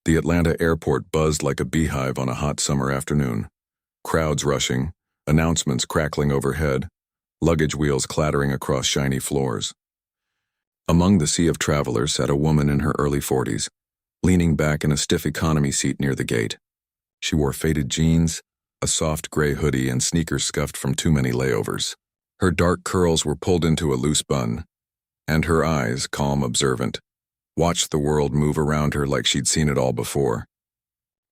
The Atlanta airport buzzed like a beehive on a hot summer afternoon. Crowds rushing, announcements crackling overhead, luggage wheels clattering across shiny floors. Among the sea of travelers sat a woman in her early 40s, leaning back in a stiff economy seat near the gate. She wore faded jeans, a soft gray hoodie, and sneakers scuffed from too many layovers. Her dark curls were pulled into a loose bun, and her eyes, calm, observant, watched the world move around her like she'd seen it all before.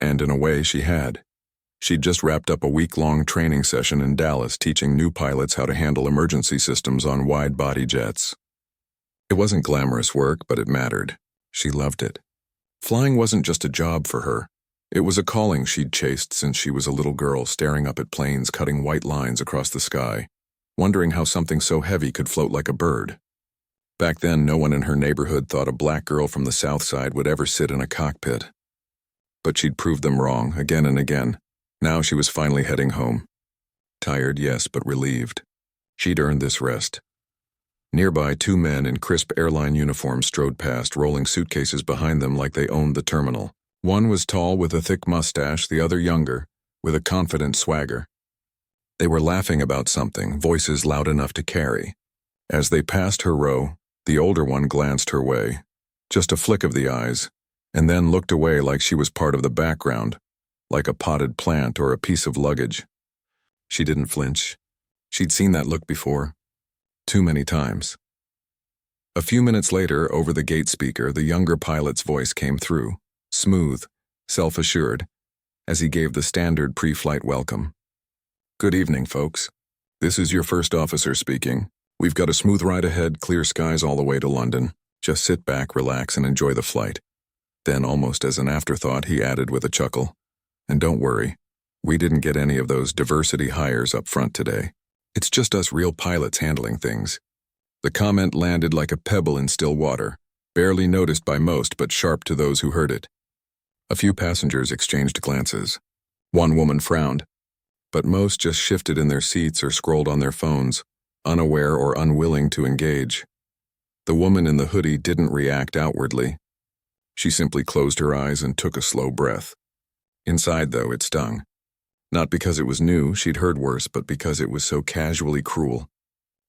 And in a way, she had. She'd just wrapped up a week-long training session in Dallas teaching new pilots how to handle emergency systems on wide-body jets. It wasn't glamorous work, but it mattered. She loved it. Flying wasn't just a job for her. It was a calling she'd chased since she was a little girl, staring up at planes cutting white lines across the sky, wondering how something so heavy could float like a bird. Back then, no one in her neighborhood thought a black girl from the South Side would ever sit in a cockpit. But she'd proved them wrong, again and again. Now she was finally heading home. Tired, yes, but relieved. She'd earned this rest. Nearby, two men in crisp airline uniforms strode past, rolling suitcases behind them like they owned the terminal. One was tall with a thick mustache, the other younger, with a confident swagger. They were laughing about something, voices loud enough to carry. As they passed her row, the older one glanced her way, just a flick of the eyes, and then looked away like she was part of the background, like a potted plant or a piece of luggage. She didn't flinch. She'd seen that look before. Too many times. A few minutes later, over the gate speaker, the younger pilot's voice came through, smooth, self-assured, as he gave the standard pre-flight welcome. "Good evening, folks. This is your first officer speaking. We've got a smooth ride ahead, clear skies all the way to London. Just sit back, relax, and enjoy the flight." Then, almost as an afterthought, he added with a chuckle, "And don't worry, we didn't get any of those diversity hires up front today. It's just us real pilots handling things." The comment landed like a pebble in still water, barely noticed by most but sharp to those who heard it. A few passengers exchanged glances. One woman frowned, but most just shifted in their seats or scrolled on their phones, unaware or unwilling to engage. The woman in the hoodie didn't react outwardly. She simply closed her eyes and took a slow breath. Inside, though, it stung. Not because it was new, she'd heard worse, but because it was so casually cruel.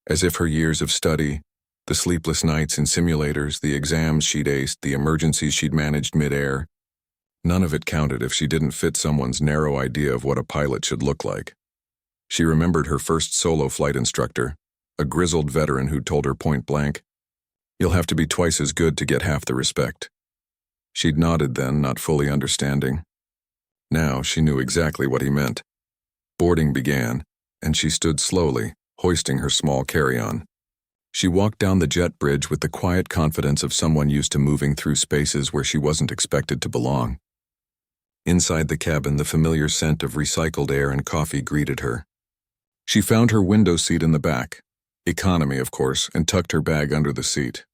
As if her years of study, the sleepless nights in simulators, the exams she'd aced, the emergencies she'd managed mid-air, none of it counted if she didn't fit someone's narrow idea of what a pilot should look like. She remembered her first solo flight instructor, a grizzled veteran who told her point blank, "You'll have to be twice as good to get half the respect." She'd nodded then, not fully understanding. Now she knew exactly what he meant. Boarding began, and she stood slowly, hoisting her small carry-on. She walked down the jet bridge with the quiet confidence of someone used to moving through spaces where she wasn't expected to belong. Inside the cabin, the familiar scent of recycled air and coffee greeted her. She found her window seat in the back, economy of course, and tucked her bag under the seat.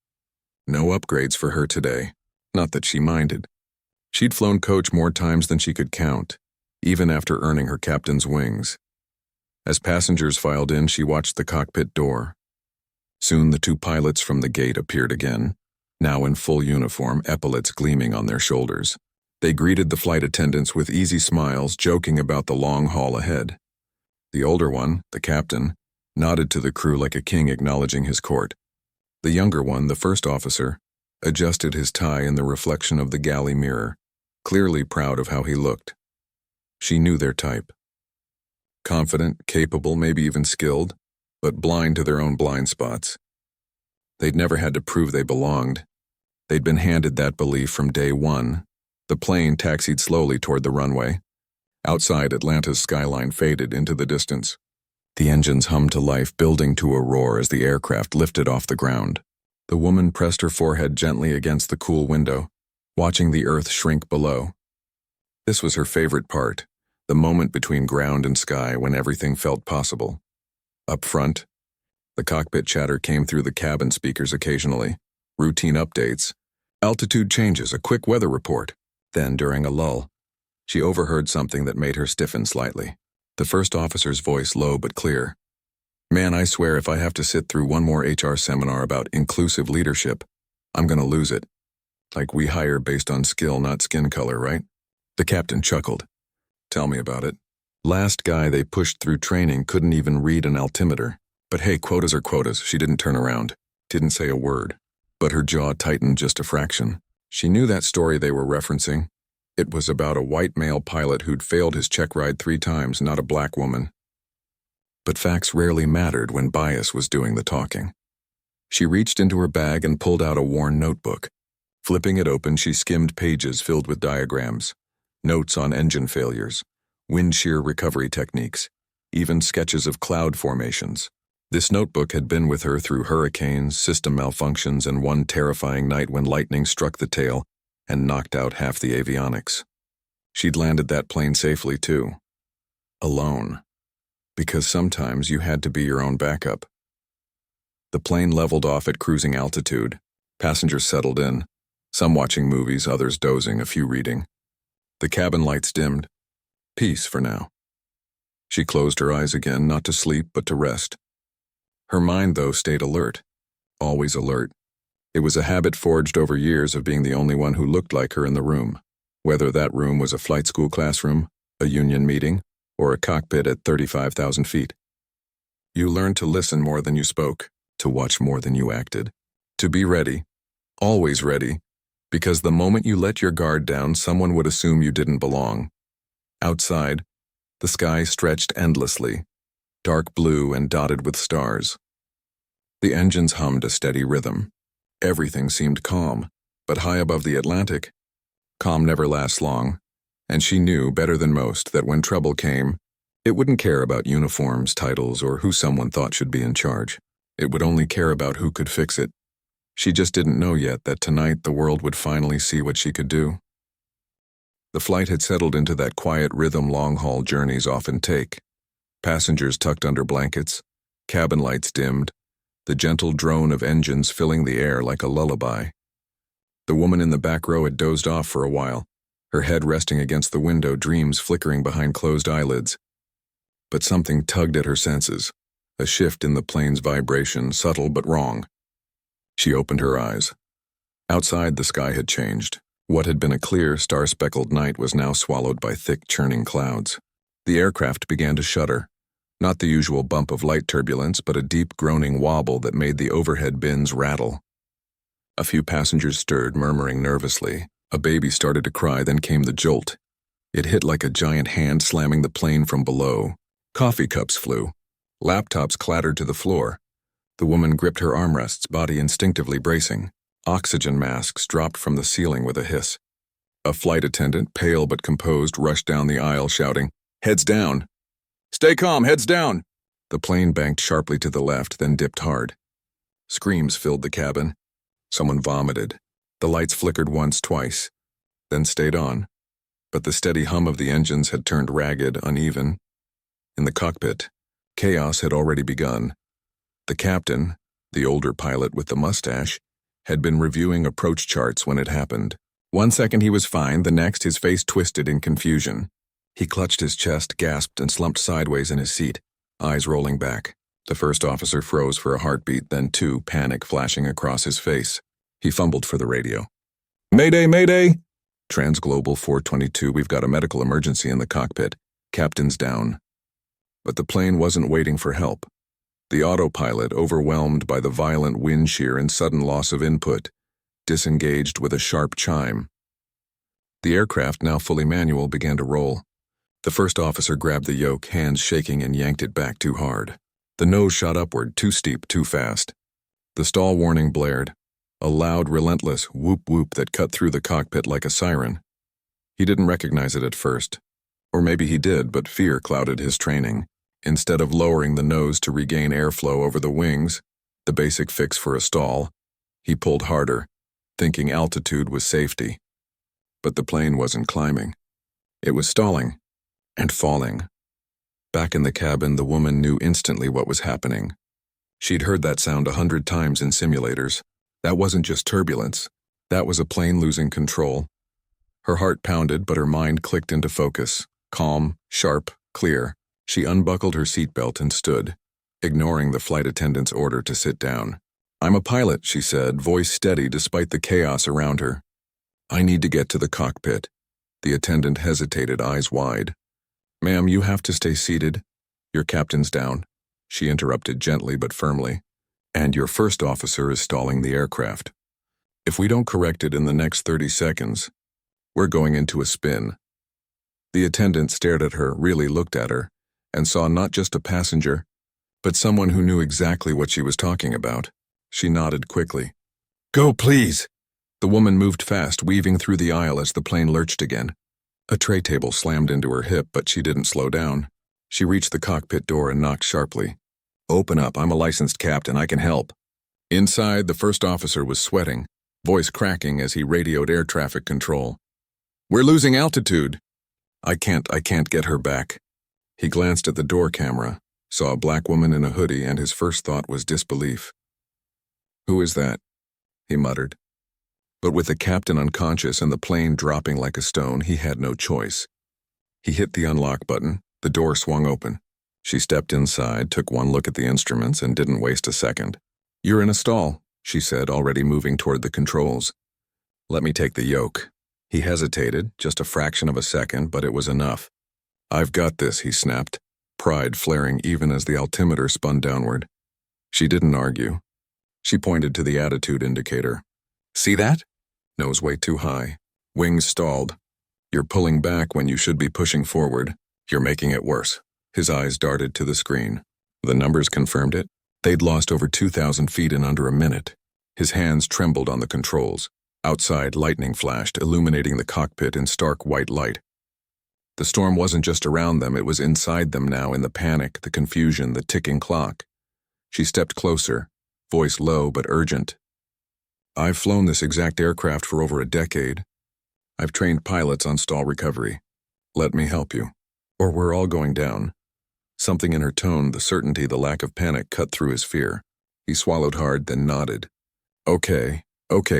No upgrades for her today, not that she minded. She'd flown coach more times than she could count, even after earning her captain's wings. As passengers filed in, she watched the cockpit door. Soon the two pilots from the gate appeared again, now in full uniform, epaulets gleaming on their shoulders. They greeted the flight attendants with easy smiles, joking about the long haul ahead. The older one, the captain, nodded to the crew like a king acknowledging his court. The younger one, the first officer, adjusted his tie in the reflection of the galley mirror, clearly proud of how he looked. She knew their type. Confident, capable, maybe even skilled, but blind to their own blind spots. They'd never had to prove they belonged. They'd been handed that belief from day one. The plane taxied slowly toward the runway. Outside, Atlanta's skyline faded into the distance. The engines hummed to life, building to a roar as the aircraft lifted off the ground. The woman pressed her forehead gently against the cool window, watching the earth shrink below. This was her favorite part, the moment between ground and sky when everything felt possible. Up front, the cockpit chatter came through the cabin speakers occasionally, routine updates, altitude changes, a quick weather report. Then, during a lull, she overheard something that made her stiffen slightly. The first officer's voice, low but clear. "Man, I swear if I have to sit through one more HR seminar about inclusive leadership, I'm gonna lose it." Like we hire based on skill, not skin color, right? The captain chuckled. Tell me about it. Last guy they pushed through training couldn't even read an altimeter. But hey, quotas are quotas. She didn't turn around. Didn't say a word. But her jaw tightened just a fraction. She knew that story they were referencing. It was about a white male pilot who'd failed his check ride 3 times, not a black woman. But facts rarely mattered when bias was doing the talking. She reached into her bag and pulled out a worn notebook. Flipping it open, she skimmed pages filled with diagrams, notes on engine failures, wind shear recovery techniques, even sketches of cloud formations. This notebook had been with her through hurricanes, system malfunctions, and one terrifying night when lightning struck the tail and knocked out half the avionics. She'd landed that plane safely, too. Alone. Because sometimes you had to be your own backup. The plane leveled off at cruising altitude. Passengers settled in, some watching movies, others dozing, a few reading. The cabin lights dimmed. Peace for now. She closed her eyes again, not to sleep, but to rest. Her mind, though, stayed alert. Always alert. It was a habit forged over years of being the only one who looked like her in the room, whether that room was a flight school classroom, a union meeting, or a cockpit at 35,000 feet. You learned to listen more than you spoke, to watch more than you acted, to be ready, always ready, because the moment you let your guard down, someone would assume you didn't belong. Outside, the sky stretched endlessly, dark blue and dotted with stars. The engines hummed a steady rhythm. Everything seemed calm, but high above the Atlantic, calm never lasts long, and she knew better than most that when trouble came, it wouldn't care about uniforms, titles, or who someone thought should be in charge. It would only care about who could fix it. She just didn't know yet that tonight the world would finally see what she could do. The flight had settled into that quiet rhythm long-haul journeys often take. Passengers tucked under blankets, cabin lights dimmed, the gentle drone of engines filling the air like a lullaby. The woman in the back row had dozed off for a while, her head resting against the window, dreams flickering behind closed eyelids. But something tugged at her senses, a shift in the plane's vibration, subtle but wrong. She opened her eyes. Outside, the sky had changed. What had been a clear, star-speckled night was now swallowed by thick, churning clouds. The aircraft began to shudder. Not the usual bump of light turbulence, but a deep, groaning wobble that made the overhead bins rattle. A few passengers stirred, murmuring nervously. A baby started to cry, then came the jolt. It hit like a giant hand slamming the plane from below. Coffee cups flew. Laptops clattered to the floor. The woman gripped her armrests, body instinctively bracing. Oxygen masks dropped from the ceiling with a hiss. A flight attendant, pale but composed, rushed down the aisle shouting, "Heads down! Stay calm, heads down!" The plane banked sharply to the left, then dipped hard. Screams filled the cabin. Someone vomited. The lights flickered once, twice, then stayed on. But the steady hum of the engines had turned ragged, uneven. In the cockpit, chaos had already begun. The captain, the older pilot with the mustache, had been reviewing approach charts when it happened. 1 second he was fine, the next his face twisted in confusion. He clutched his chest, gasped, and slumped sideways in his seat, eyes rolling back. The first officer froze for a heartbeat, then 2, panic flashing across his face. He fumbled for the radio. "Mayday, mayday!" Transglobal 422, we've got a medical emergency in the cockpit. Captain's down. But the plane wasn't waiting for help. The autopilot, overwhelmed by the violent wind shear and sudden loss of input, disengaged with a sharp chime. The aircraft, now fully manual, began to roll. The first officer grabbed the yoke, hands shaking, and yanked it back too hard. The nose shot upward, too steep, too fast. The stall warning blared, a loud, relentless whoop-whoop that cut through the cockpit like a siren. He didn't recognize it at first. Or maybe he did, but fear clouded his training. Instead of lowering the nose to regain airflow over the wings, the basic fix for a stall, he pulled harder, thinking altitude was safety. But the plane wasn't climbing. It was stalling and falling. Back in the cabin, the woman knew instantly what was happening. She'd heard that sound 100 times in simulators. That wasn't just turbulence. That was a plane losing control. Her heart pounded, but her mind clicked into focus. Calm, sharp, clear. She unbuckled her seatbelt and stood, ignoring the flight attendant's order to sit down. "I'm a pilot," she said, voice steady despite the chaos around her. I need to get to the cockpit. The attendant hesitated, eyes wide. Ma'am, you have to stay seated. Your captain's down, she interrupted gently but firmly. And your first officer is stalling the aircraft. If we don't correct it in the next 30 seconds, we're going into a spin. The attendant stared at her, really looked at her, and saw not just a passenger, but someone who knew exactly what she was talking about. She nodded quickly. Go, please! The woman moved fast, weaving through the aisle as the plane lurched again. A tray table slammed into her hip, but she didn't slow down. She reached the cockpit door and knocked sharply. Open up, I'm a licensed captain, I can help. Inside, the first officer was sweating, voice cracking as he radioed air traffic control. We're losing altitude. I can't get her back. He glanced at the door camera, saw a black woman in a hoodie, and his first thought was disbelief. Who is that? He muttered. But with the captain unconscious and the plane dropping like a stone, he had no choice. He hit the unlock button, the door swung open. She stepped inside, took one look at the instruments, and didn't waste a second. You're in a stall, she said, already moving toward the controls. Let me take the yoke. He hesitated, just a fraction of a second, but it was enough. I've got this, he snapped, pride flaring even as the altimeter spun downward. She didn't argue. She pointed to the attitude indicator. See that? Nose way too high. Wings stalled. You're pulling back when you should be pushing forward. You're making it worse. His eyes darted to the screen. The numbers confirmed it. They'd lost over 2,000 feet in under a minute. His hands trembled on the controls. Outside, lightning flashed, illuminating the cockpit in stark white light. The storm wasn't just around them, it was inside them now, in the panic, the confusion, the ticking clock. She stepped closer, voice low but urgent. I've flown this exact aircraft for over a decade. I've trained pilots on stall recovery. Let me help you, or we're all going down. Something in her tone, the certainty, the lack of panic, cut through his fear. He swallowed hard, then nodded. Okay,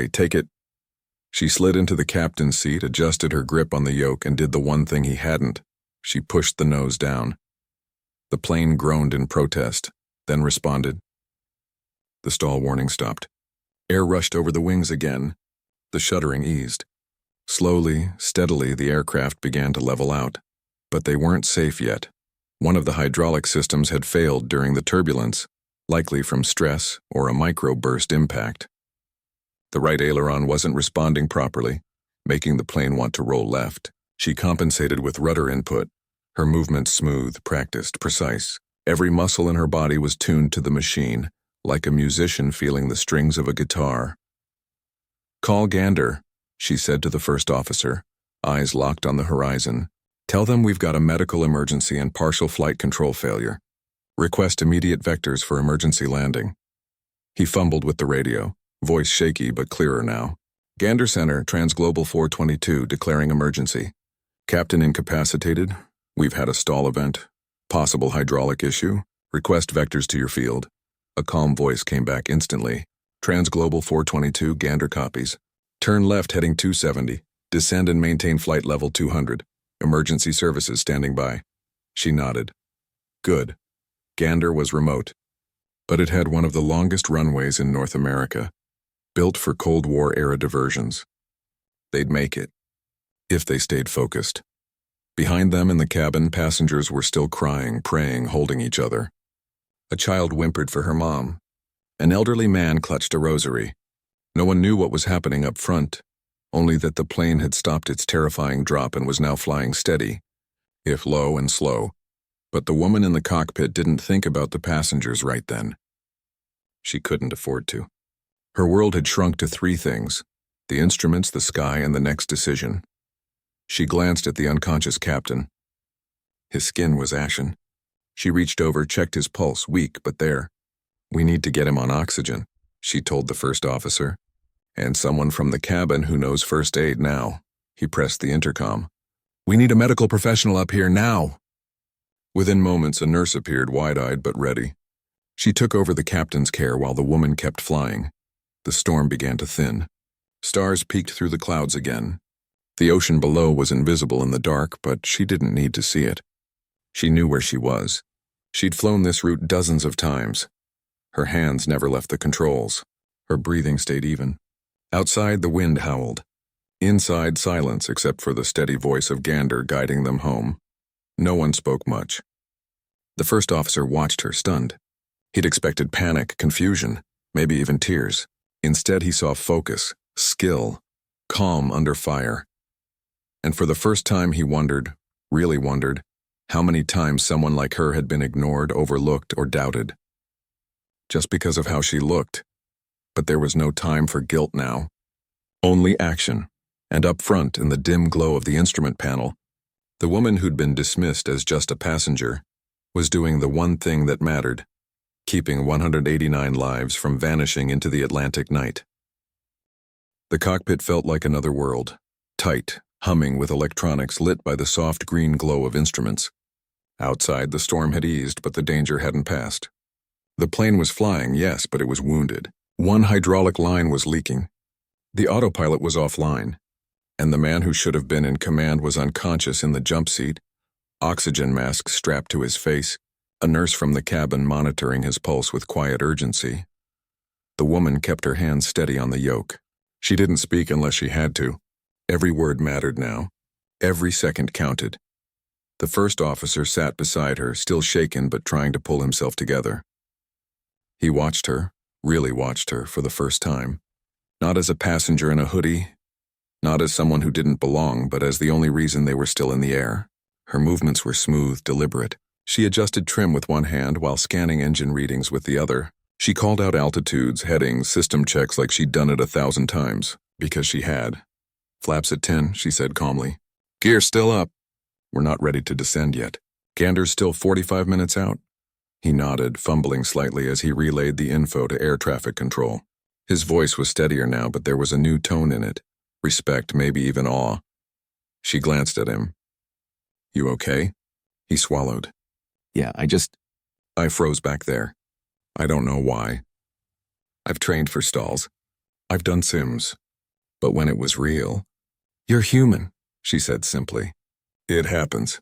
take it. She slid into the captain's seat, adjusted her grip on the yoke, and did the one thing he hadn't. She pushed the nose down. The plane groaned in protest, then responded. The stall warning stopped. Air rushed over the wings again. The shuddering eased. Slowly, steadily, the aircraft began to level out. But they weren't safe yet. One of the hydraulic systems had failed during the turbulence, likely from stress or a microburst impact. The right aileron wasn't responding properly, making the plane want to roll left. She compensated with rudder input, her movements smooth, practiced, precise. Every muscle in her body was tuned to the machine, like a musician feeling the strings of a guitar. Call Gander, she said to the first officer, eyes locked on the horizon. Tell them we've got a medical emergency and partial flight control failure. Request immediate vectors for emergency landing. He fumbled with the radio, voice shaky but clearer now. Gander Center, Transglobal 422, declaring emergency. Captain incapacitated. We've had a stall event. Possible hydraulic issue. Request vectors to your field. A calm voice came back instantly. Transglobal 422, Gander copies. Turn left heading 270. Descend and maintain flight level 200. Emergency services standing by. She nodded. Good. Gander was remote. But it had one of the longest runways in North America, built for Cold War-era diversions. They'd make it, if they stayed focused. Behind them in the cabin, passengers were still crying, praying, holding each other. A child whimpered for her mom. An elderly man clutched a rosary. No one knew what was happening up front, only that the plane had stopped its terrifying drop and was now flying steady, if low and slow. But the woman in the cockpit didn't think about the passengers right then. She couldn't afford to. Her world had shrunk to three things: the instruments, the sky, and the next decision. She glanced at the unconscious captain. His skin was ashen. She reached over, checked his pulse, weak but there. We need to get him on oxygen, she told the first officer. And someone from the cabin who knows first aid now. He pressed the intercom. We need a medical professional up here now. Within moments, a nurse appeared, wide-eyed but ready. She took over the captain's care while the woman kept flying. The storm began to thin. Stars peeked through the clouds again. The ocean below was invisible in the dark, but she didn't need to see it. She knew where she was. She'd flown this route dozens of times. Her hands never left the controls. Her breathing stayed even. Outside, the wind howled. Inside, silence except for the steady voice of Gander guiding them home. No one spoke much. The first officer watched her, stunned. He'd expected panic, confusion, maybe even tears. Instead, he saw focus, skill, calm under fire. And for the first time, he wondered, really wondered, how many times someone like her had been ignored, overlooked, or doubted. Just because of how she looked. But there was no time for guilt now. Only action. And up front, in the dim glow of the instrument panel, the woman who'd been dismissed as just a passenger was doing the one thing that mattered, keeping 189 lives from vanishing into the Atlantic night. The cockpit felt like another world, tight, humming with electronics lit by the soft green glow of instruments. Outside, the storm had eased, but the danger hadn't passed. The plane was flying, yes, but it was wounded. One hydraulic line was leaking. The autopilot was offline, and the man who should have been in command was unconscious in the jump seat, oxygen mask strapped to his face, a nurse from the cabin monitoring his pulse with quiet urgency. The woman kept her hands steady on the yoke. She didn't speak unless she had to. Every word mattered now. Every second counted. The first officer sat beside her, still shaken but trying to pull himself together. He watched her, really watched her, for the first time. Not as a passenger in a hoodie, not as someone who didn't belong, but as the only reason they were still in the air. Her movements were smooth, deliberate. She adjusted trim with one hand while scanning engine readings with the other. She called out altitudes, headings, system checks like she'd done it 1,000 times, because she had. Flaps at 10, she said calmly. Gear still up. We're not ready to descend yet. Gander's still 45 minutes out. He nodded, fumbling slightly as he relayed the info to air traffic control. His voice was steadier now, but there was a new tone in it. Respect, maybe even awe. She glanced at him. You okay? He swallowed. Yeah, I froze back there. I don't know why. I've trained for stalls. I've done sims. But when it was real... You're human, she said simply. It happens.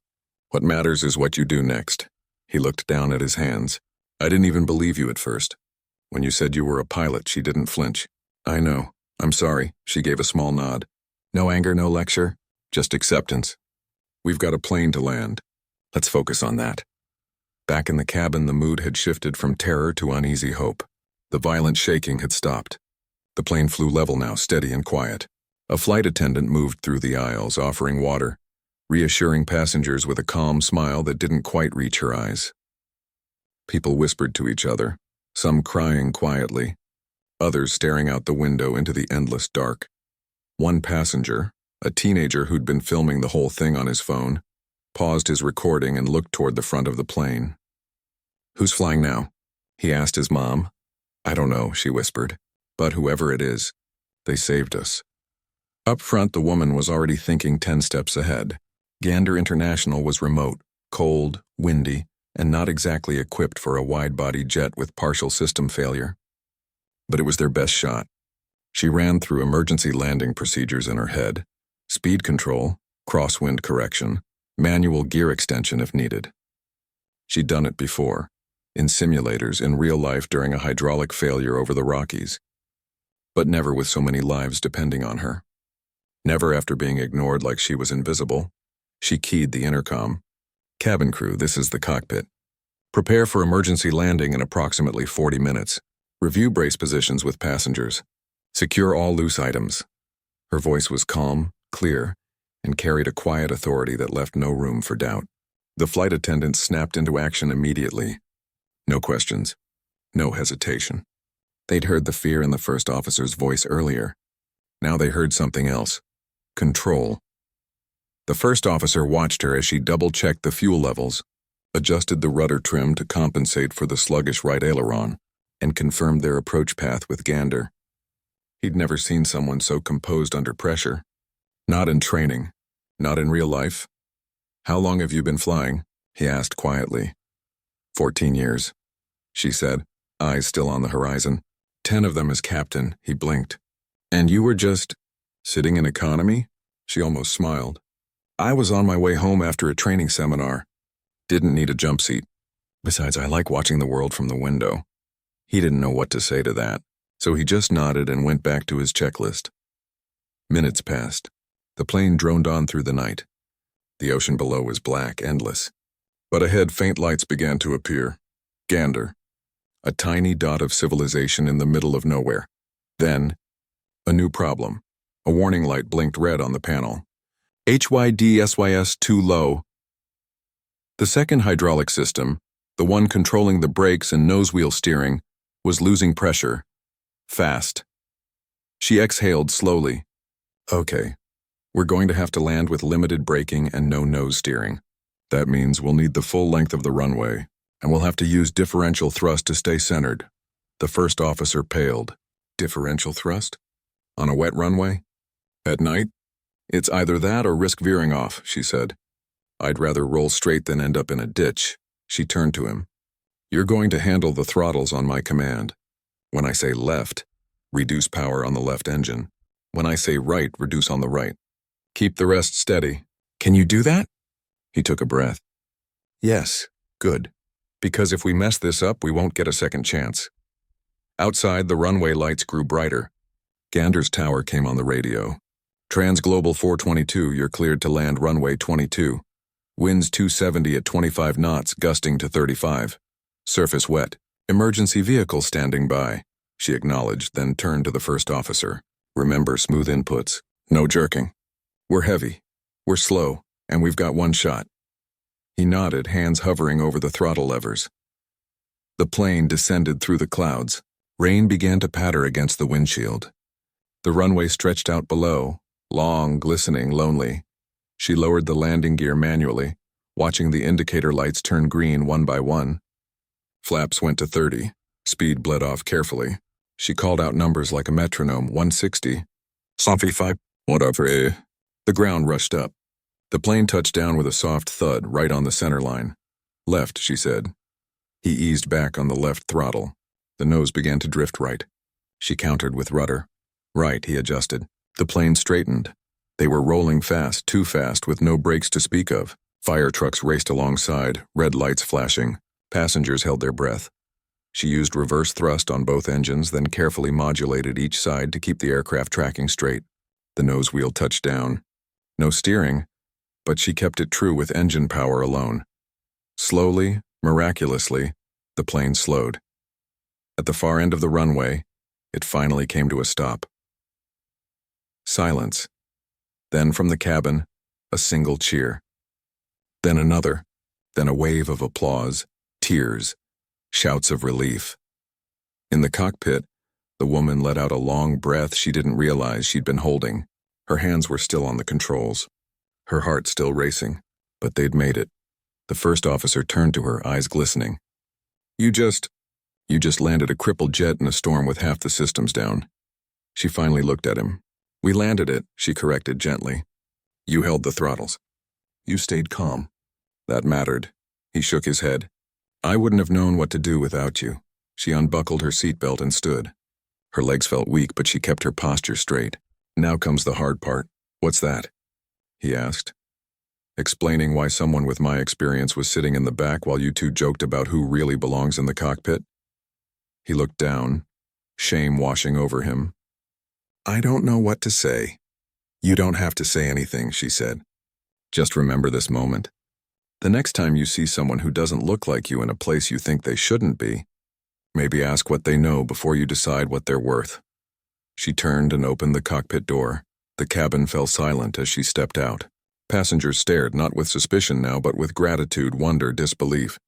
What matters is what you do next. He looked down at his hands. I didn't even believe you at first. When you said you were a pilot, she didn't flinch. I know. I'm sorry, she gave a small nod. No anger, no lecture, just acceptance. We've got a plane to land. Let's focus on that. Back in the cabin, the mood had shifted from terror to uneasy hope. The violent shaking had stopped. The plane flew level now, steady and quiet. A flight attendant moved through the aisles, offering water, reassuring passengers with a calm smile that didn't quite reach her eyes. People whispered to each other, some crying quietly, others staring out the window into the endless dark. One passenger, a teenager who'd been filming the whole thing on his phone, paused his recording and looked toward the front of the plane. Who's flying now? He asked his mom. I don't know, she whispered, but whoever it is, they saved us. Up front, the woman was already thinking 10 steps ahead. Gander International was remote, cold, windy, and not exactly equipped for a wide-body jet with partial system failure. But it was their best shot. She ran through emergency landing procedures in her head, speed control, crosswind correction, manual gear extension if needed. She'd done it before, in simulators, in real life during a hydraulic failure over the Rockies, but never with so many lives depending on her. Never after being ignored like she was invisible. She keyed the intercom. Cabin crew, this is the cockpit. Prepare for emergency landing in approximately 40 minutes. Review brace positions with passengers. Secure all loose items. Her voice was calm, clear, and carried a quiet authority that left no room for doubt. The flight attendants snapped into action immediately. No questions. No hesitation. They'd heard the fear in the first officer's voice earlier. Now they heard something else. Control. The first officer watched her as she double-checked the fuel levels, adjusted the rudder trim to compensate for the sluggish right aileron, and confirmed their approach path with Gander. He'd never seen someone so composed under pressure. Not in training. Not in real life. How long have you been flying? He asked quietly. 14 years, she said, eyes still on the horizon. 10 of them as captain, he blinked. And you were just sitting in economy? She almost smiled. I was on my way home after a training seminar. Didn't need a jump seat. Besides, I like watching the world from the window. He didn't know what to say to that, so he just nodded and went back to his checklist. Minutes passed. The plane droned on through the night. The ocean below was black, endless. But ahead, faint lights began to appear. Gander. A tiny dot of civilization in the middle of nowhere. Then, a new problem. A warning light blinked red on the panel. HYDSYS too low. The second hydraulic system, the one controlling the brakes and nosewheel steering, was losing pressure. Fast. She exhaled slowly. Okay, we're going to have to land with limited braking and no nose steering. That means we'll need the full length of the runway, and we'll have to use differential thrust to stay centered. The first officer paled. Differential thrust? On a wet runway? At night? It's either that or risk veering off, she said. I'd rather roll straight than end up in a ditch. She turned to him. You're going to handle the throttles on my command. When I say left, reduce power on the left engine. When I say right, reduce on the right. Keep the rest steady. Can you do that? He took a breath. Yes, good. Because if we mess this up, we won't get a second chance. Outside, the runway lights grew brighter. Gander's tower came on the radio. Transglobal 422, you're cleared to land runway 22. Winds 270 at 25 knots, gusting to 35. Surface wet. Emergency vehicle standing by. She acknowledged, then turned to the first officer. Remember smooth inputs. No jerking. We're heavy. We're slow. And we've got one shot. He nodded, hands hovering over the throttle levers. The plane descended through the clouds. Rain began to patter against the windshield. The runway stretched out below, long, glistening, lonely. She lowered the landing gear manually, watching the indicator lights turn green one by one. Flaps went to 30. Speed bled off carefully. She called out numbers like a metronome. 160. 155. Whatever. The ground rushed up. The plane touched down with a soft thud right on the center line. Left, she said. He eased back on the left throttle. The nose began to drift right. She countered with rudder. Right, he adjusted. The plane straightened. They were rolling fast, too fast, with no brakes to speak of. Fire trucks raced alongside, red lights flashing. Passengers held their breath. She used reverse thrust on both engines, then carefully modulated each side to keep the aircraft tracking straight. The nose wheel touched down. No steering, but she kept it true with engine power alone. Slowly, miraculously, the plane slowed. At the far end of the runway, it finally came to a stop. Silence. Then from the cabin, a single cheer. Then another. Then a wave of applause, tears, shouts of relief. In the cockpit, the woman let out a long breath she didn't realize she'd been holding. Her hands were still on the controls. Her heart still racing, but they'd made it. The first officer turned to her, eyes glistening. You just landed a crippled jet in a storm with half the systems down. She finally looked at him. We landed it, she corrected gently. You held the throttles. You stayed calm. That mattered. He shook his head. I wouldn't have known what to do without you. She unbuckled her seatbelt and stood. Her legs felt weak, but she kept her posture straight. Now comes the hard part. What's that? He asked, explaining why someone with my experience was sitting in the back while you two joked about who really belongs in the cockpit. He looked down, shame washing over him. I don't know what to say. You don't have to say anything, she said. Just remember this moment. The next time you see someone who doesn't look like you in a place you think they shouldn't be, maybe ask what they know before you decide what they're worth. She turned and opened the cockpit door. The cabin fell silent as she stepped out. Passengers stared, not with suspicion now, but with gratitude, wonder, disbelief.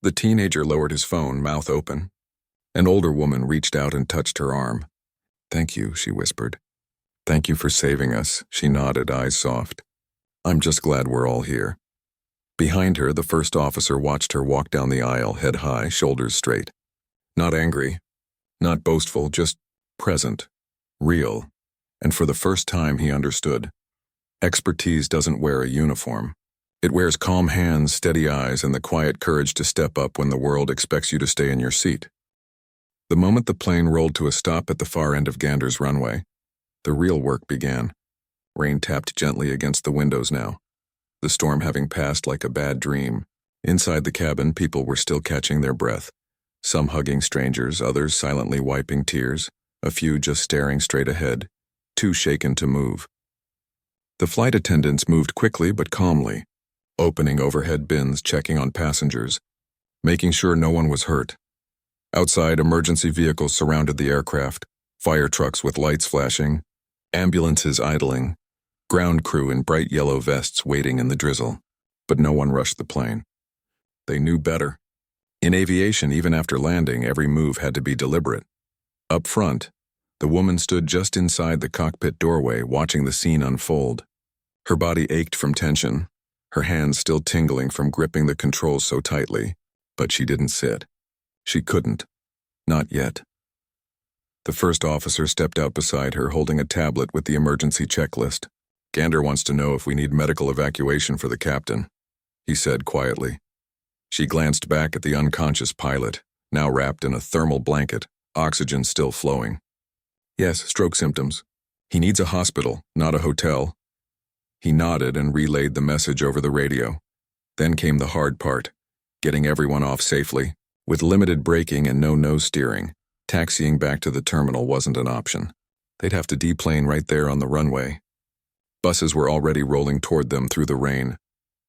The teenager lowered his phone, mouth open. An older woman reached out and touched her arm. Thank you, she whispered. Thank you for saving us, she nodded, eyes soft. I'm just glad we're all here. Behind her, the first officer watched her walk down the aisle, head high, shoulders straight. Not angry, not boastful, just present, real. And for the first time, he understood. Expertise doesn't wear a uniform. It wears calm hands, steady eyes, and the quiet courage to step up when the world expects you to stay in your seat. The moment the plane rolled to a stop at the far end of Gander's runway, the real work began. Rain tapped gently against the windows now, the storm having passed like a bad dream. Inside the cabin, people were still catching their breath, some hugging strangers, others silently wiping tears, a few just staring straight ahead. too shaken to move. The flight attendants moved quickly but calmly, opening overhead bins, checking on passengers, making sure no one was hurt. Outside, emergency vehicles surrounded the aircraft, fire trucks with lights flashing, ambulances idling, ground crew in bright yellow vests waiting in the drizzle, but no one rushed the plane. They knew better. In aviation, even after landing, every move had to be deliberate. Up front, the woman stood just inside the cockpit doorway, watching the scene unfold. Her body ached from tension, her hands still tingling from gripping the controls so tightly, but she didn't sit. She couldn't. Not yet. The first officer stepped out beside her, holding a tablet with the emergency checklist. "Gander wants to know if we need medical evacuation for the captain," he said quietly. She glanced back at the unconscious pilot, now wrapped in a thermal blanket, oxygen still flowing. "Yes, stroke symptoms. He needs a hospital, not a hotel." He nodded and relayed the message over the radio. Then came the hard part, getting everyone off safely. With limited braking and no nose steering, taxiing back to the terminal wasn't an option. They'd have to deplane right there on the runway. Buses were already rolling toward them through the rain.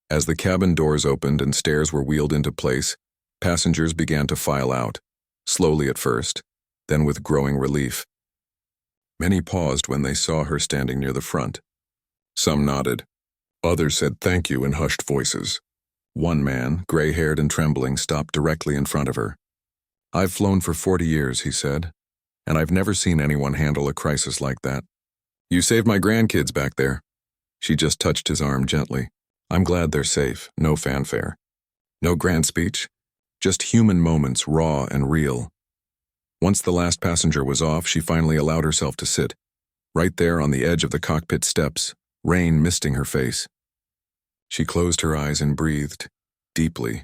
As the cabin doors opened and stairs were wheeled into place, passengers began to file out, slowly at first, then with growing relief. Many paused when they saw her standing near the front. Some nodded. Others said thank you in hushed voices. One man, gray-haired and trembling, stopped directly in front of her. "I've flown for 40 years, he said, "and I've never seen anyone handle a crisis like that. You saved my grandkids back there." She just touched his arm gently. "I'm glad they're safe, no fanfare. No grand speech, just human moments, raw and real." Once the last passenger was off, she finally allowed herself to sit, right there on the edge of the cockpit steps, rain misting her face. She closed her eyes and breathed, deeply.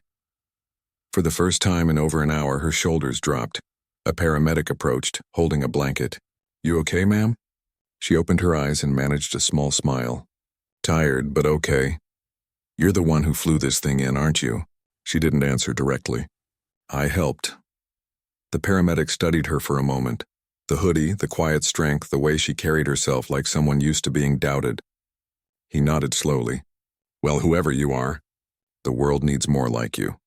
For the first time in over an hour, her shoulders dropped. A paramedic approached, holding a blanket. "You okay, ma'am?" She opened her eyes and managed a small smile. "Tired, but okay. You're the one who flew this thing in, aren't you?" She didn't answer directly. "I helped." The paramedic studied her for a moment. The hoodie, the quiet strength, the way she carried herself like someone used to being doubted. He nodded slowly. "Well, whoever you are, the world needs more like you."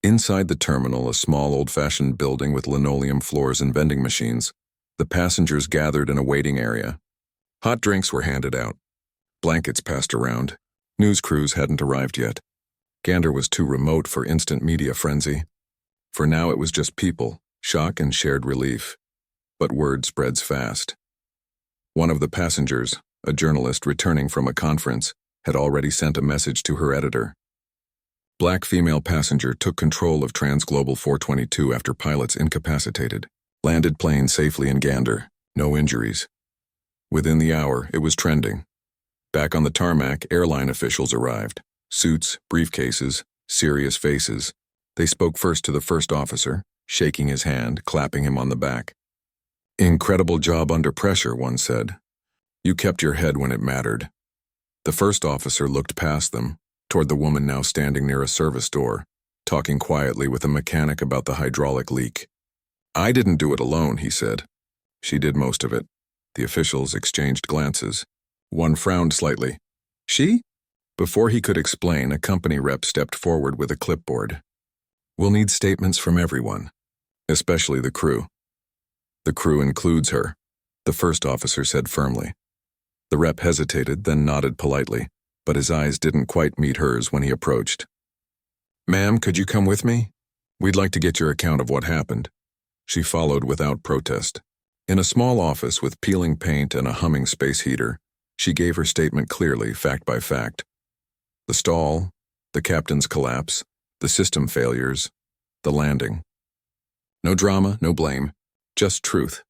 Inside the terminal, a small old-fashioned building with linoleum floors and vending machines, the passengers gathered in a waiting area. Hot drinks were handed out. Blankets passed around. News crews hadn't arrived yet. Gander was too remote for instant media frenzy. For now it was just people, shock and shared relief. But word spreads fast. One of the passengers, a journalist returning from a conference, had already sent a message to her editor. Black female passenger took control of Transglobal 422 after pilots incapacitated. Landed plane safely in Gander. No injuries. Within the hour, it was trending. Back on the tarmac, airline officials arrived. Suits, briefcases, serious faces. They spoke first to the first officer, shaking his hand, clapping him on the back. "Incredible job under pressure," one said. "You kept your head when it mattered." The first officer looked past them, toward the woman now standing near a service door, talking quietly with a mechanic about the hydraulic leak. "I didn't do it alone," he said. "She did most of it." The officials exchanged glances. One frowned slightly. "She?" Before he could explain, a company rep stepped forward with a clipboard. "We'll need statements from everyone, especially the crew." "The crew includes her," the first officer said firmly. The rep hesitated, then nodded politely, but his eyes didn't quite meet hers when he approached. "Ma'am, could you come with me? We'd like to get your account of what happened." She followed without protest. In a small office with peeling paint and a humming space heater, she gave her statement clearly, fact by fact. The stall, the captain's collapse, the system failures, the landing. No drama, no blame, just truth.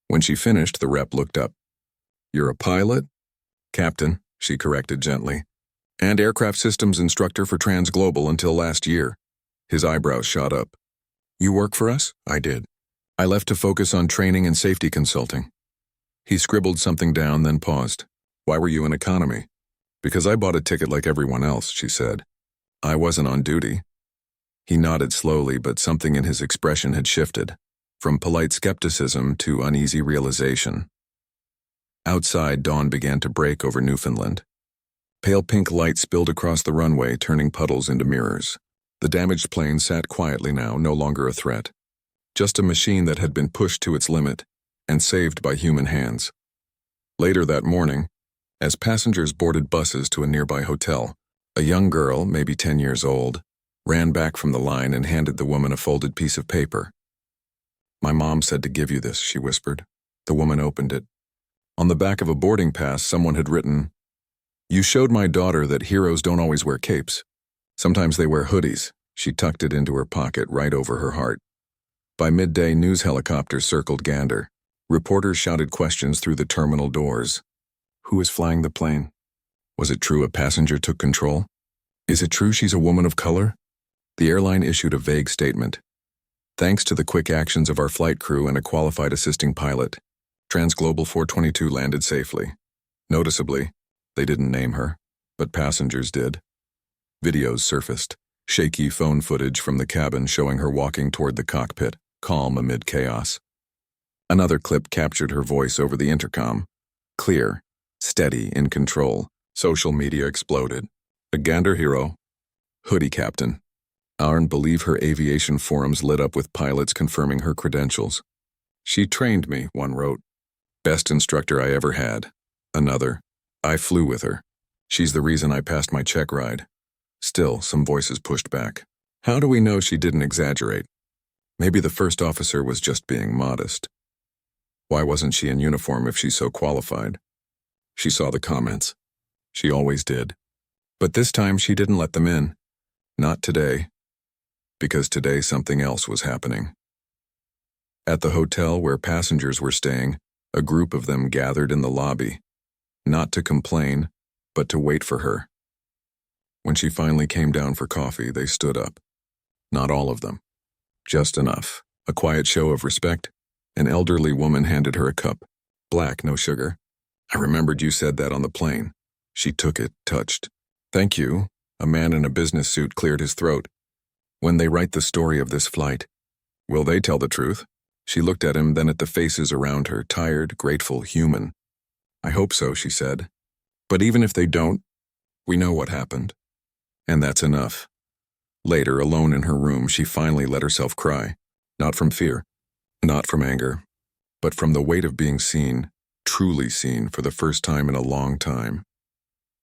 When she finished, the rep looked up. "You're a pilot?" "Captain," she corrected gently. "And aircraft systems instructor for Transglobal until last year." His eyebrows shot up. "You work for us?" "I did. I left to focus on training and safety consulting." He scribbled something down, then paused. "Why were you in economy?" "Because I bought a ticket like everyone else," she said. "I wasn't on duty." He nodded slowly, but something in his expression had shifted, from polite skepticism to uneasy realization. Outside, dawn began to break over Newfoundland. Pale pink light spilled across the runway, turning puddles into mirrors. The damaged plane sat quietly now, no longer a threat. Just a machine that had been pushed to its limit and saved by human hands. Later that morning, as passengers boarded buses to a nearby hotel, a young girl, maybe 10 years old, ran back from the line and handed the woman a folded piece of paper. "My mom said to give you this," she whispered. The woman opened it. On the back of a boarding pass, someone had written, "You showed my daughter that heroes don't always wear capes. Sometimes they wear hoodies." She tucked it into her pocket right over her heart. By midday, news helicopters circled Gander. Reporters shouted questions through the terminal doors. Who was flying the plane? Was it true a passenger took control? Is it true she's a woman of color? The airline issued a vague statement. "Thanks to the quick actions of our flight crew and a qualified assisting pilot, Transglobal 422 landed safely." Noticeably, they didn't name her, but passengers did. Videos surfaced, shaky phone footage from the cabin showing her walking toward the cockpit, calm amid chaos. Another clip captured her voice over the intercom. Clear, steady, in control. Social media exploded. "A Gander hero. Hoodie captain." Arn believe her aviation forums lit up with pilots confirming her credentials. "She trained me," one wrote. "Best instructor I ever had." Another, "I flew with her. She's the reason I passed my check ride." Still, some voices pushed back. How do we know she didn't exaggerate? Maybe the first officer was just being modest. Why wasn't she in uniform if she's so qualified? She saw the comments. She always did. But this time she didn't let them in. Not today. Because today something else was happening. At the hotel where passengers were staying, a group of them gathered in the lobby. Not to complain, but to wait for her. When she finally came down for coffee, they stood up. Not all of them. Just enough. A quiet show of respect. An elderly woman handed her a cup. Black, no sugar. "I remembered you said that on the plane." She took it, touched. "Thank you." A man in a business suit cleared his throat. "When they write the story of this flight, will they tell the truth?" She looked at him, then at the faces around her, tired, grateful, human. "I hope so," she said. "But even if they don't, we know what happened. And that's enough." Later, alone in her room, she finally let herself cry. Not from fear, not from anger, but from the weight of being seen, truly seen for the first time in a long time.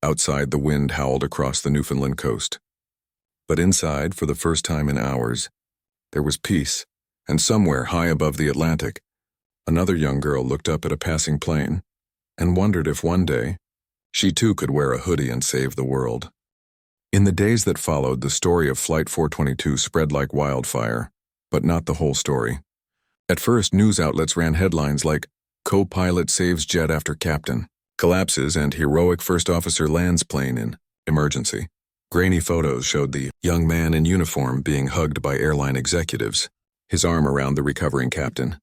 Outside, the wind howled across the Newfoundland coast. But inside, for the first time in hours, there was peace, and somewhere high above the Atlantic, another young girl looked up at a passing plane and wondered if one day she too could wear a hoodie and save the world. In the days that followed, the story of Flight 422 spread like wildfire, but not the whole story. At first, news outlets ran headlines like, "Co-pilot saves jet after captain," "Collapses and heroic first officer lands plane in emergency." Grainy photos showed the young man in uniform being hugged by airline executives, his arm around the recovering captain.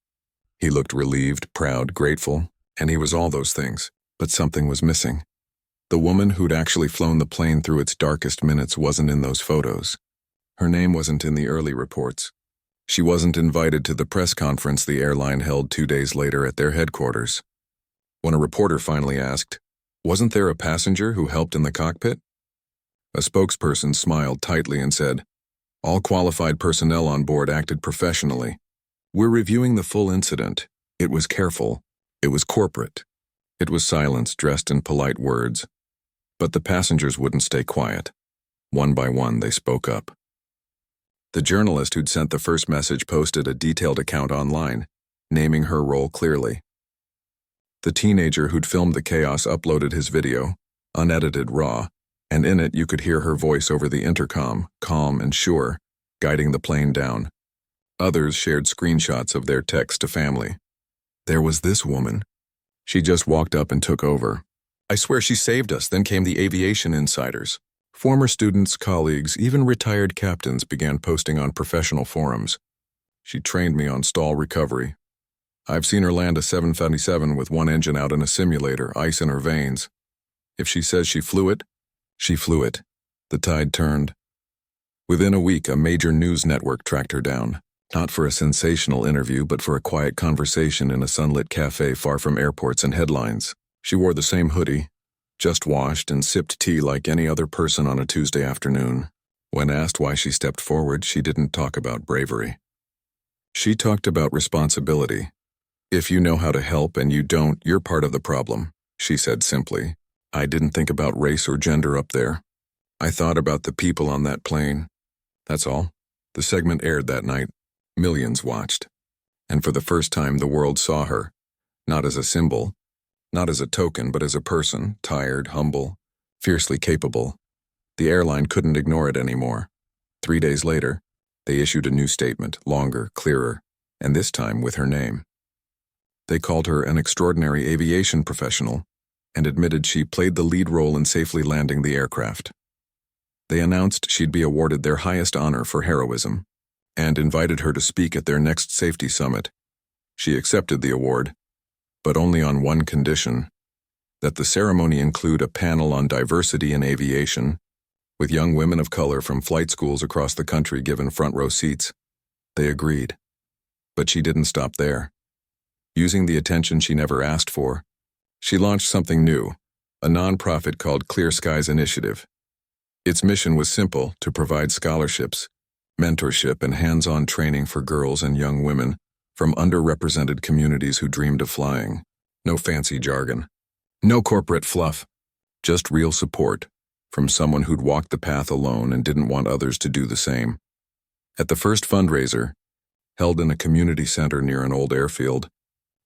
He looked relieved, proud, grateful, and he was all those things, but something was missing. The woman who'd actually flown the plane through its darkest minutes wasn't in those photos. Her name wasn't in the early reports. She wasn't invited to the press conference the airline held 2 days later at their headquarters. When a reporter finally asked, "Wasn't there a passenger who helped in the cockpit?" A spokesperson smiled tightly and said, "All qualified personnel on board acted professionally. We're reviewing the full incident. It was careful. It was corporate." It was silence dressed in polite words. But the passengers wouldn't stay quiet. One by one, they spoke up. The journalist who'd sent the first message posted a detailed account online, naming her role clearly. The teenager who'd filmed the chaos uploaded his video, unedited raw, and in it you could hear her voice over the intercom, calm and sure, guiding the plane down. Others shared screenshots of their text to family. There was this woman. She just walked up and took over. I swear she saved us. Then came the aviation insiders. Former students, colleagues, even retired captains began posting on professional forums. She trained me on stall recovery. I've seen her land a 757 with one engine out in a simulator, ice in her veins. If she says she flew it, she flew it. The tide turned. Within a week, a major news network tracked her down. Not for a sensational interview, but for a quiet conversation in a sunlit cafe far from airports and headlines. She wore the same hoodie, just washed, and sipped tea like any other person on a Tuesday afternoon. When asked why she stepped forward, she didn't talk about bravery. She talked about responsibility. "If you know how to help and you don't, you're part of the problem," she said simply. "I didn't think about race or gender up there. I thought about the people on that plane. That's all." The segment aired that night. Millions watched. And for the first time, the world saw her, not as a symbol, not as a token, but as a person, tired, humble, fiercely capable. The airline couldn't ignore it anymore. 3 days later, they issued a new statement, longer, clearer, and this time with her name. They called her an extraordinary aviation professional and admitted she played the lead role in safely landing the aircraft. They announced she'd be awarded their highest honor for heroism and invited her to speak at their next safety summit. She accepted the award, but only on one condition: that the ceremony include a panel on diversity in aviation, with young women of color from flight schools across the country given front row seats. They agreed. But she didn't stop there. Using the attention she never asked for, she launched something new, a nonprofit called Clear Skies Initiative. Its mission was simple: to provide scholarships, mentorship, and hands-on training for girls and young women from underrepresented communities who dreamed of flying. No fancy jargon, no corporate fluff, just real support from someone who'd walked the path alone and didn't want others to do the same. At the first fundraiser, held in a community center near an old airfield,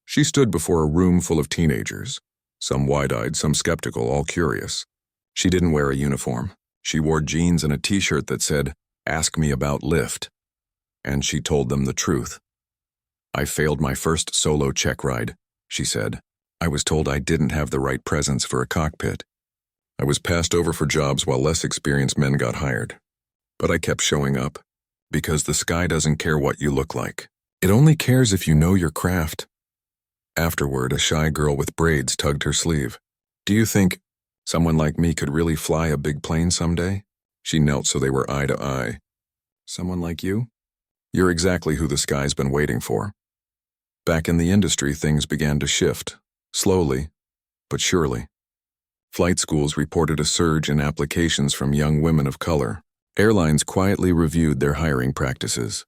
she stood before a room full of teenagers, some wide-eyed, some skeptical, all curious. She didn't wear a uniform. She wore jeans and a t-shirt that said, "Ask me about Lyft." And she told them the truth. "I failed my first solo check ride," she said. "I was told I didn't have the right presence for a cockpit. I was passed over for jobs while less experienced men got hired. But I kept showing up, because the sky doesn't care what you look like. It only cares if you know your craft." Afterward, a shy girl with braids tugged her sleeve. "Do you think someone like me could really fly a big plane someday?" She knelt so they were eye to eye. "Someone like you? You're exactly who the sky's been waiting for." Back in the industry, things began to shift, slowly, but surely. Flight schools reported a surge in applications from young women of color. Airlines quietly reviewed their hiring practices.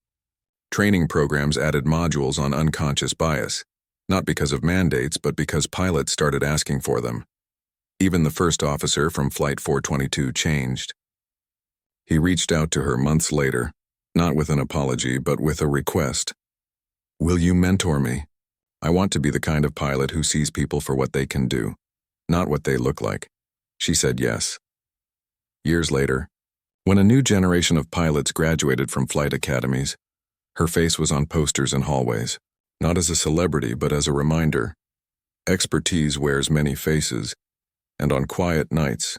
Training programs added modules on unconscious bias, not because of mandates, but because pilots started asking for them. Even the first officer from Flight 422 changed. He reached out to her months later, not with an apology, but with a request. "Will you mentor me? I want to be the kind of pilot who sees people for what they can do, not what they look like." She said yes. Years later, when a new generation of pilots graduated from flight academies, her face was on posters in hallways, not as a celebrity, but as a reminder. Expertise wears many faces, and on quiet nights,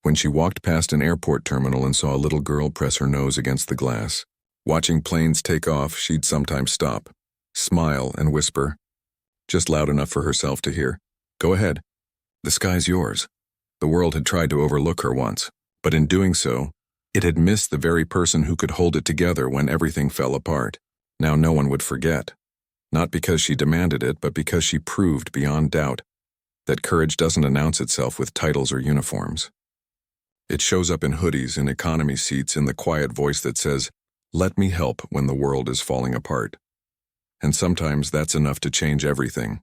when she walked past an airport terminal and saw a little girl press her nose against the glass, watching planes take off, she'd sometimes stop, smile, and whisper, just loud enough for herself to hear, "Go ahead. The sky's yours." The world had tried to overlook her once, but in doing so, it had missed the very person who could hold it together when everything fell apart. Now no one would forget. Not because she demanded it, but because she proved beyond doubt that courage doesn't announce itself with titles or uniforms. It shows up in hoodies, in economy seats, in the quiet voice that says, "Let me help when the world is falling apart." And sometimes that's enough to change everything.